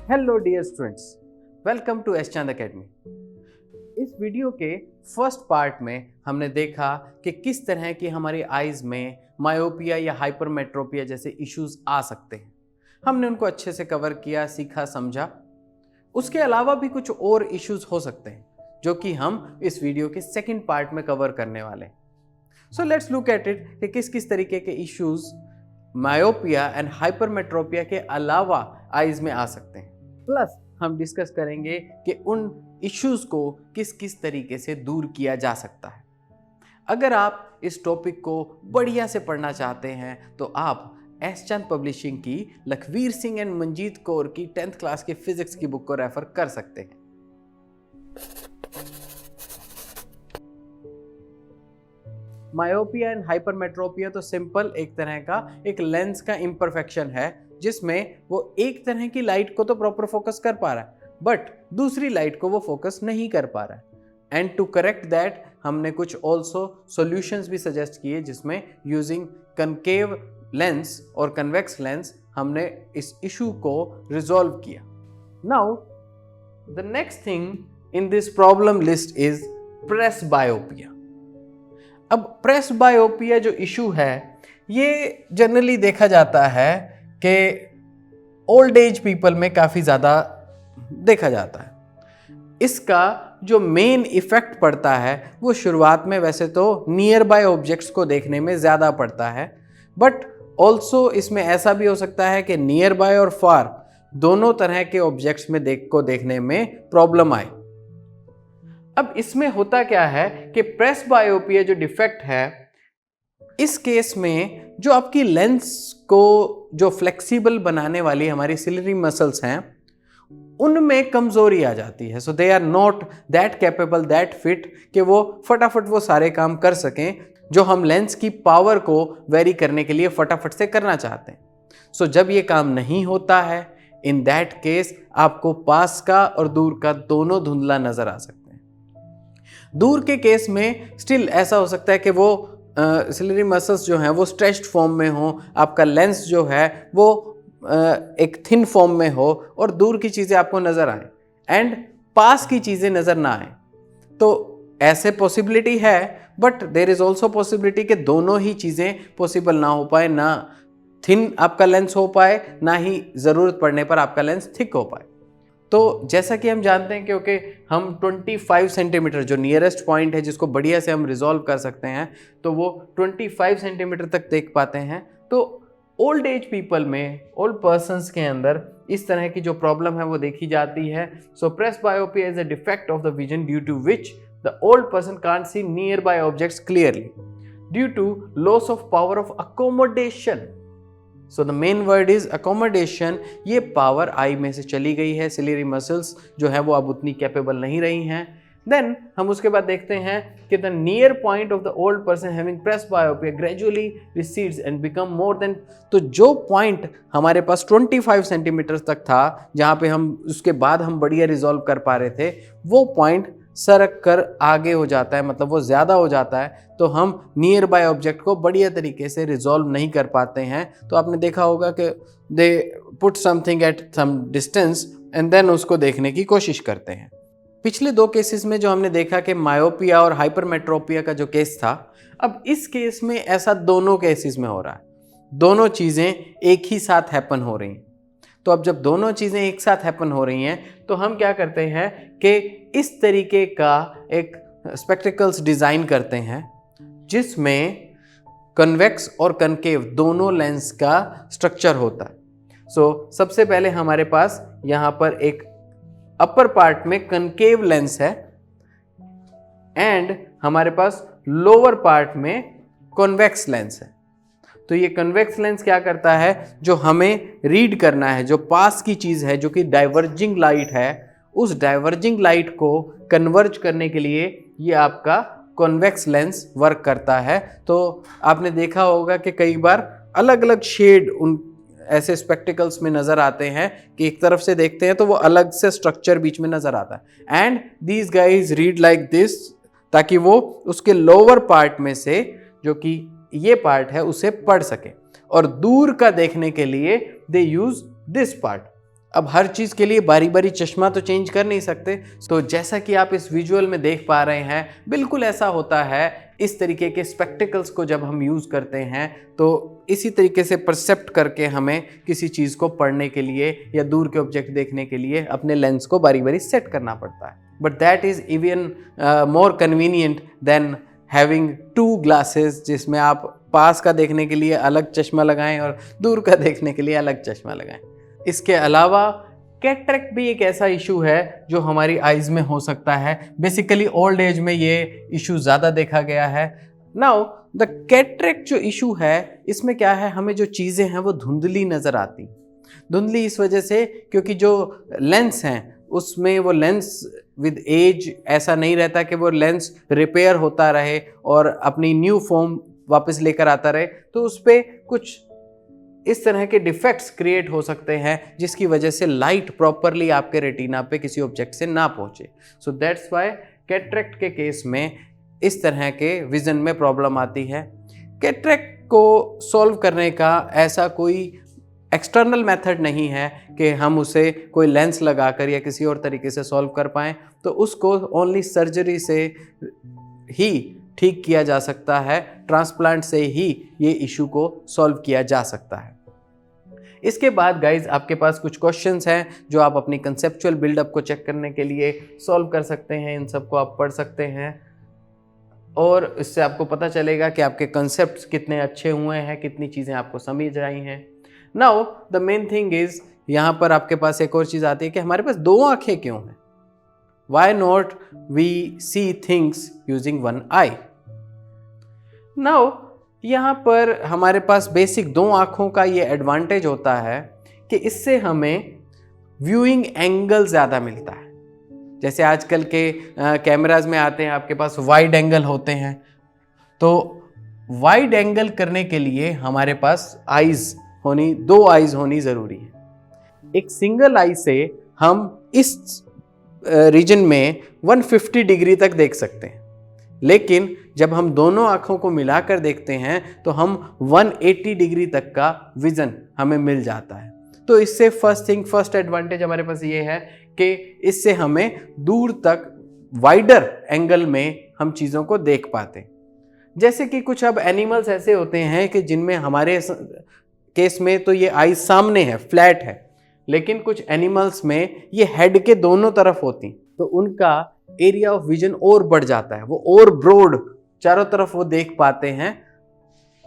Hello dear students, welcome to S Chand academy. इस video के first part में हमने देखा कि किस तरह की हमारी आईज में मायोपिया या हाइपरमेट्रोपिया जैसे इश्यूज आ सकते हैं। हमने उनको अच्छे से कवर किया, सीखा, समझा। उसके अलावा भी कुछ और इश्यूज हो सकते हैं जो कि हम इस वीडियो के सेकंड पार्ट में कवर करने वाले हैं। So let's look at it कि किस किस तरीके के इश्यूज मायोपिया एंड हाइपरमेट्रोपिया के अलावा आईज में आ सकते हैं। प्लस हम डिस्कस करेंगे कि उन इश्यूज को किस किस तरीके से दूर किया जा सकता है। अगर आप इस टॉपिक को बढ़िया से पढ़ना चाहते हैं तो आप एस चांद पब्लिशिंग की लखवीर सिंह एंड मंजीत कौर की 10th क्लास की फिजिक्स की बुक को रेफर कर सकते हैं। मायोपिया एंड हाइपरमेट्रोपिया तो सिंपल एक तरह का एक लेंस का इम्परफेक्शन है जिसमें वो एक तरह की लाइट को तो प्रॉपर फोकस कर पा रहा है बट दूसरी लाइट को वो फोकस नहीं कर पा रहा है। एंड टू करेक्ट दैट हमने कुछ ऑल्सो सॉल्यूशंस भी सजेस्ट किए जिसमें यूजिंग कनकेव लेंस और कन्वेक्स लेंस हमने इस इशू को रिजॉल्व किया। Now the next thing in this problem list is presbyopia. अब प्रेसबायोपिया जो इशू है ये जनरली देखा जाता है कि ओल्ड एज पीपल में काफ़ी ज़्यादा देखा जाता है। इसका जो मेन इफेक्ट पड़ता है वो शुरुआत में वैसे तो नियर बाय ऑब्जेक्ट्स को देखने में ज़्यादा पड़ता है बट ऑल्सो इसमें ऐसा भी हो सकता है कि नियर बाय और फार दोनों तरह के ऑब्जेक्ट्स में देखने में प्रॉब्लम आए। अब इसमें होता क्या है कि प्रेसबायोपिया जो डिफेक्ट है इस केस में जो आपकी लेंस को जो फ्लेक्सिबल बनाने वाली हमारी सिलियरी मसल्स हैं उनमें कमजोरी आ जाती है। So they are not that capable, that fit कि वो फटाफट वो सारे काम कर सकें जो हम लेंस की पावर को वेरी करने के लिए फटाफट से करना चाहते हैं। सो जब ये काम नहीं होता है इन दैट केस आपको पास का और दूर का दोनों धुंधला नजर आ सकते हैं। दूर के केस में स्टिल ऐसा हो सकता है कि वो सिलियरी मसल्स जो हैं वो स्ट्रेच्ड फॉर्म में हो, आपका लेंस जो है वो एक थिन फॉर्म में हो और दूर की चीज़ें आपको नज़र आएँ एंड पास की चीज़ें नज़र ना आएँ। तो ऐसे पॉसिबिलिटी है but there is also possibility कि दोनों ही चीज़ें पॉसिबल ना हो पाए, ना थिन आपका लेंस हो पाए ना ही ज़रूरत पड़ने पर आपका लेंस थिक हो पाए। तो जैसा कि हम जानते हैं क्योंकि हम 25 सेंटीमीटर जो नियरेस्ट पॉइंट है जिसको बढ़िया से हम रिजॉल्व कर सकते हैं तो वो 25 सेंटीमीटर तक देख पाते हैं। तो ओल्ड एज पीपल में, ओल्ड पर्सन्स के अंदर इस तरह की जो प्रॉब्लम है वो देखी जाती है। So presbyopia is a defect of the vision due to which the old person can't see near by objects clearly due to loss of power of accommodation. So the main word is accommodation. ये power eye में से चली गई है, ciliary muscles जो है वो अब उतनी कैपेबल नहीं रही हैं। देन हम उसके बाद देखते हैं कि the near point of the old person having presbyopia gradually recedes and become more than. तो जो पॉइंट हमारे पास 25 सेंटीमीटर तक था जहाँ पे हम उसके बाद हम बढ़िया रिजॉल्व कर पा रहे थे वो पॉइंट सरक कर आगे हो जाता है, मतलब वो ज़्यादा हो जाता है तो हम नियर बाय ऑब्जेक्ट को बढ़िया तरीके से रिजॉल्व नहीं कर पाते हैं। तो आपने देखा होगा कि they put something at some distance and then उसको देखने की कोशिश करते हैं। पिछले दो केसेस में जो हमने देखा कि मायोपिया और हाइपरमेट्रोपिया का जो केस था, अब इस केस में ऐसा दोनों केसेस में हो रहा है, दोनों चीज़ें एक ही साथ हैपन हो रही हैं। तो अब जब दोनों चीज़ें एक साथ हैपन हो रही हैं तो हम क्या करते हैं कि इस तरीके का एक स्पेक्टिकल्स डिज़ाइन करते हैं जिसमें कन्वेक्स और कनकेव दोनों लेंस का स्ट्रक्चर होता है। सो सबसे पहले हमारे पास यहाँ पर एक अपर पार्ट में कनकेव लेंस है एंड हमारे पास लोअर पार्ट में कॉन्वेक्स लेंस है। तो ये कन्वेक्स लेंस क्या करता है, जो हमें रीड करना है, जो पास की चीज़ है, जो कि डाइवर्जिंग लाइट है, उस डाइवर्जिंग लाइट को कन्वर्ज करने के लिए ये आपका कॉन्वेक्स लेंस वर्क करता है। तो आपने देखा होगा कि कई बार अलग अलग शेड उन ऐसे स्पेक्टिकल्स में नज़र आते हैं कि एक तरफ से देखते हैं तो वो अलग से स्ट्रक्चर बीच में नज़र आता है and these guys read like this, ताकि वो उसके लोअर पार्ट में से जो कि ये पार्ट है उसे पढ़ सके। और दूर का देखने के लिए दे यूज दिस पार्ट। अब हर चीज़ के लिए बारी बारी चश्मा तो चेंज कर नहीं सकते। तो जैसा कि आप इस विजुअल में देख पा रहे हैं, बिल्कुल ऐसा होता है। इस तरीके के स्पेक्टिकल्स को जब हम यूज़ करते हैं तो इसी तरीके से परसेप्ट करके हमें किसी चीज़ को पढ़ने के लिए या दूर के ऑब्जेक्ट देखने के लिए अपने लेंस को बारी बारी सेट करना पड़ता है। But that is even more convenient then having 2 glasses, जिसमें आप पास का देखने के लिए अलग चश्मा लगाएं और दूर का देखने के लिए अलग चश्मा लगाएं। इसके अलावा कैटरेक्ट भी एक ऐसा इशू है जो हमारी आइज़ में हो सकता है। बेसिकली ओल्ड एज में ये इशू ज़्यादा देखा गया है। नाउ द कैटरेक्ट जो इशू है, इसमें क्या है, हमें जो चीज़ें हैं वो धुंधली नज़र आती। धुंधली इस वजह से क्योंकि जो लेंस हैं उसमें वो लेंस विद एज ऐसा नहीं रहता कि वो लेंस रिपेयर होता रहे और अपनी न्यू फॉर्म वापस लेकर आता रहे। तो उस पर कुछ इस तरह के डिफेक्ट्स क्रिएट हो सकते हैं जिसकी वजह से लाइट प्रॉपरली आपके रेटिना पे किसी ऑब्जेक्ट से ना पहुंचे। सो दैट्स वाई कैटरेक्ट के केस में इस तरह के विजन में प्रॉब्लम आती है। कैटरेक्ट को सॉल्व करने का ऐसा कोई एक्सटर्नल मेथड नहीं है कि हम उसे कोई लेंस लगाकर या किसी और तरीके से सॉल्व कर पाएँ। तो उसको ओनली सर्जरी से ही ठीक किया जा सकता है, ट्रांसप्लांट से ही ये इशू को सॉल्व किया जा सकता है। इसके बाद गाइज आपके पास कुछ क्वेश्चंस हैं जो आप अपनी कंसेप्चुअल बिल्डअप को चेक करने के लिए सॉल्व कर सकते हैं। इन सब को आप पढ़ सकते हैं और इससे आपको पता चलेगा कि आपके कंसेप्ट्स कितने अच्छे हुए हैं, कितनी चीज़ें आपको समझ आई हैं। Now the main thing is, यहाँ पर आपके पास एक और चीज़ आती है कि हमारे पास 2 आँखें क्यों हैं? Why not we see things using one eye? Now यहाँ पर हमारे पास बेसिक 2 आँखों का ये एडवांटेज होता है कि इससे हमें व्यूइंग एंगल ज़्यादा मिलता है। जैसे आजकल के कैमराज में आते हैं, आपके पास वाइड एंगल होते हैं। तो वाइड एंगल करने के लिए हमारे पास आइज़ होनी, 2 आइज़ होनी ज़रूरी है। एक सिंगल आई से हम इस रीजन में 150 डिग्री तक देख सकते हैं, लेकिन जब हम दोनों आँखों को मिलाकर देखते हैं तो हम 180 डिग्री तक का विज़न हमें मिल जाता है। तो इससे फर्स्ट एडवांटेज हमारे पास ये है कि इससे हमें दूर तक वाइडर एंगल में हम चीज़ों को देख पाते हैं। जैसे कि कुछ अब एनिमल्स ऐसे होते हैं कि जिनमें हमारे केस में तो ये आई सामने है, फ्लैट है, लेकिन कुछ एनिमल्स में ये हेड के दोनों तरफ होती, तो उनका एरिया ऑफ विजन और बढ़ जाता है, वो और ब्रॉड चारों तरफ वो देख पाते हैं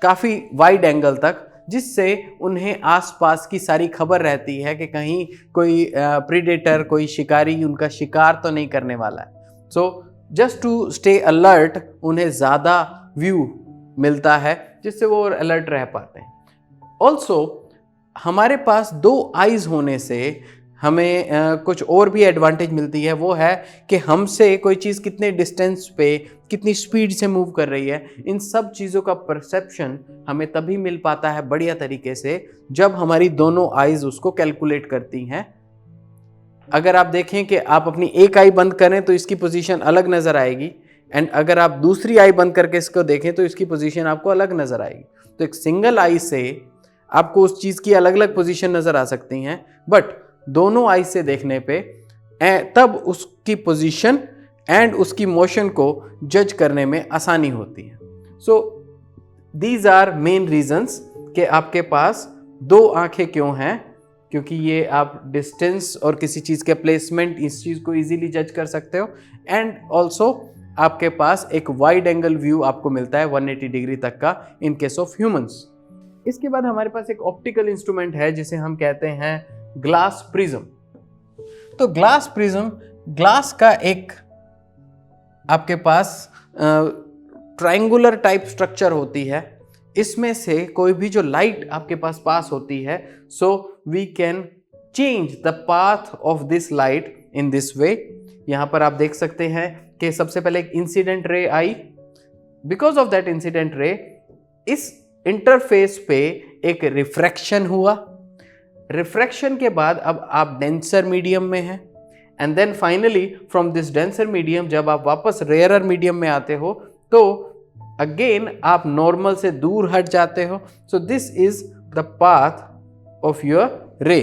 काफ़ी वाइड एंगल तक, जिससे उन्हें आसपास की सारी खबर रहती है कि कहीं कोई प्रीडेटर, कोई शिकारी उनका शिकार तो नहीं करने वाला है। So just to stay alert उन्हें ज़्यादा व्यू मिलता है, जिससे वो और अलर्ट रह पाते हैं। ऑल्सो हमारे पास 2 आइज़ होने से हमें कुछ और भी एडवांटेज मिलती है। वो है कि हमसे कोई चीज़ कितने डिस्टेंस पे, कितनी स्पीड से मूव कर रही है, इन सब चीज़ों का परसेप्शन हमें तभी मिल पाता है बढ़िया तरीके से जब हमारी दोनों आइज़ उसको कैलकुलेट करती हैं। अगर आप देखें कि आप अपनी एक आई बंद करें तो इसकी पोजीशन अलग नज़र आएगी, एंड अगर आप दूसरी आई बंद करके इसको देखें तो इसकी पोजीशन आपको अलग नज़र आएगी। तो एक सिंगल आई से आपको उस चीज़ की अलग अलग पोजीशन नज़र आ सकती हैं, बट दोनों आई से देखने पे तब उसकी पोजीशन एंड उसकी मोशन को जज करने में आसानी होती है। So these are main reasons कि आपके पास 2 आंखें क्यों हैं, क्योंकि ये आप डिस्टेंस और किसी चीज़ के प्लेसमेंट, इस चीज़ को इजीली जज कर सकते हो, एंड ऑल्सो आपके पास एक वाइड एंगल व्यू आपको मिलता है 180 डिग्री तक का इन केस ऑफ ह्यूमंस। इसके बाद हमारे पास एक ऑप्टिकल इंस्ट्रूमेंट है जिसे हम कहते हैं ग्लास प्रिज्म। तो ग्लास प्रिज्म, ग्लास का एक आपके पास ट्रायंगुलर टाइप स्ट्रक्चर होती है। इसमें से कोई भी जो लाइट आपके पास होती है, so we can change the path of this light in this way. यहाँ पर आप देख सकते हैं कि सबसे पहले एक incident ray I. Because of that incident ray इस इंटरफेस पे एक रिफ्रैक्शन हुआ। रिफ्रैक्शन के बाद अब आप डेंसर मीडियम में हैं, and then finally from this denser medium जब आप वापस रेयरर मीडियम में आते हो तो अगेन आप नॉर्मल से दूर हट जाते हो। So this is the path of your रे।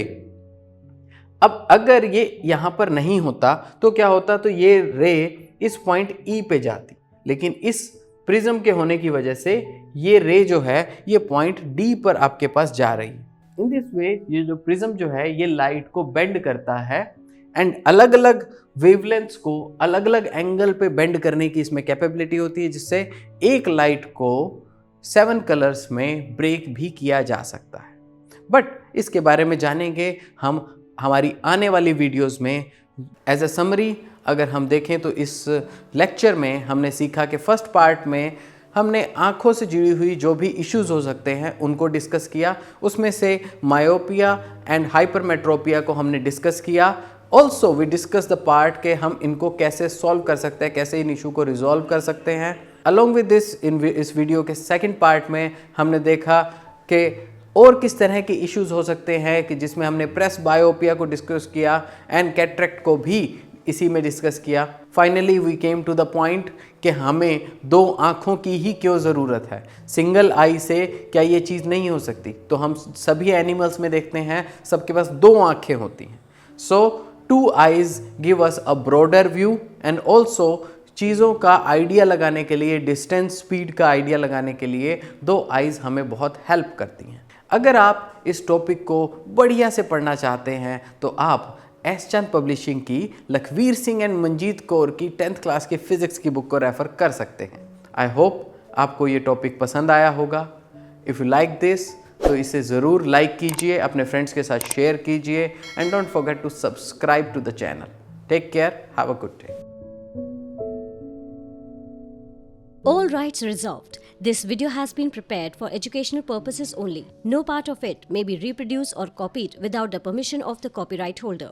अब अगर ये यहाँ पर नहीं होता तो क्या होता, तो ये रे इस पॉइंट ई पे जाती, लेकिन इस प्रिज्म के होने की वजह से ये रे जो है ये पॉइंट डी पर आपके पास जा रही है। इन दिस वे ये जो प्रिज्म जो है ये लाइट को बेंड करता है एंड अलग अलग वेवलेंथ्स को अलग अलग एंगल पे बेंड करने की इसमें कैपेबिलिटी होती है, जिससे एक लाइट को 7 कलर्स में ब्रेक भी किया जा सकता है। बट इसके बारे में जानेंगे हम हमारी आने वाली वीडियोस में। एज अ समरी अगर हम देखें तो इस लेक्चर में हमने सीखा कि फर्स्ट पार्ट में हमने आँखों से जुड़ी हुई जो भी इश्यूज हो सकते हैं उनको डिस्कस किया। उसमें से मायोपिया एंड हाइपरमेट्रोपिया को हमने डिस्कस किया। Also we discuss the part के हम इनको कैसे सॉल्व कर सकते हैं, कैसे इन इशू को रिजॉल्व कर सकते हैं। अलॉन्ग विद दिस इस वीडियो के सेकेंड पार्ट में हमने देखा कि और किस तरह के इश्यूज हो सकते हैं कि जिसमें हमने प्रेस बायोपिया को डिस्कस किया एंड कैटरेक्ट को भी इसी में डिस्कस किया। Finally we came to the point कि हमें 2 आँखों की ही क्यों ज़रूरत है, सिंगल आई से क्या ये चीज़ नहीं हो सकती। तो हम सभी एनिमल्स में देखते हैं सबके पास 2 आँखें होती हैं। सो 2 eyes give us a broader view and also चीज़ों का आइडिया लगाने के लिए, डिस्टेंस स्पीड का आइडिया लगाने के लिए 2 eyes हमें बहुत हेल्प करती हैं। अगर आप इस टॉपिक को बढ़िया से पढ़ना चाहते हैं तो आप एस चंद पब्लिशिंग की लखवीर सिंह एंड मंजीत कौर की 10th क्लास की फिजिक्स की बुक को रेफर कर सकते हैं। आई होप आपको ये टॉपिक पसंद आया होगा। इफ़ यू लाइक दिस तो इसे ज़रूर लाइक कीजिए, अपने फ्रेंड्स के साथ शेयर कीजिए and don't forget to subscribe to the channel. Take care, have a good day. All rights reserved. This video has been prepared for educational purposes only. No part of it may be reproduced or copied without the permission of the copyright holder.